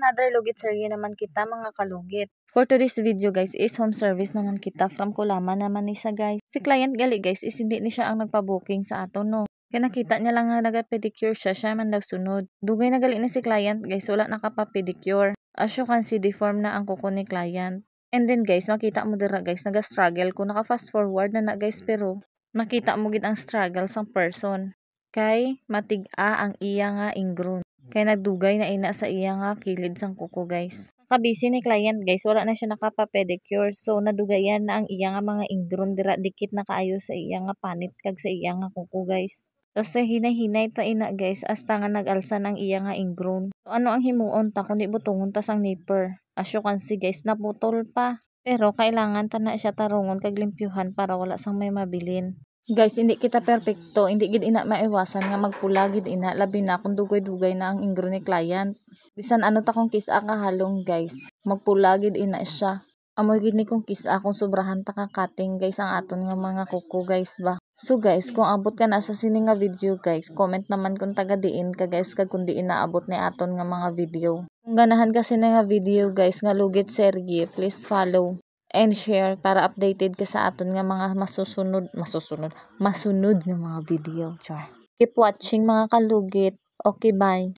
another lugit serye naman kita mga kalugit. For today's video guys is home service naman kita from Kulaman naman ni siya guys. Si client gali guys is hindi ni siya ang nagpa-booking sa ato no. Kaya nakita niya lang nga naga-pedicure siya man daw sunod. Dugay na gali na si client guys, wala nakapa-pedicure. As you can see, deform na ang kuko ni client. And then guys, makita mo dira guys, naga-struggle ko, naka-fast forward na guys, pero makita mo gid ang struggle sang person. Kay matig-a ang iya nga ingrown. Kay nagdugay na ina sa iya nga kilid sang kuko guys. Nakabisi ni client guys, wala na siya nakapa-pedicure. So nadugayan na ang iya nga mga ingrown dira dikit na kaayo sa iya nga panit kag sa iya nga kuko guys. Kasi hinay-hinay ta ina guys, hasta nga nag-alsan ang iya nga ingrown. So ano ang himuon ta kundi butongon ta sang nipper. As you can see guys, naputol pa. Pero kailangan ta na siya tarungon kag limpyuhan para wala sang may mabilin. Guys, hindi kita perfecto, hindi gid ina maiwasan nga magpula gid ina, labi na kung dugay-dugay na ang ingrown ni client. Bisan ano ta kung kisa ka halong guys, magpula gid ina siya. Amoy gid ni kung kisa kung sobrahan ta ka cutting guys ang aton nga mga kuko guys ba. So guys, kung abot ka na sa sini nga video guys, comment naman kung taga diin ka guys kag kung diin na abot ni aton nga mga video. Kung ganahan kasi na nga video guys nga lugit serye, please follow and share para updated ka sa aton nga mga masunod nga mga video. Char. Keep watching mga kalugit. Okay, bye.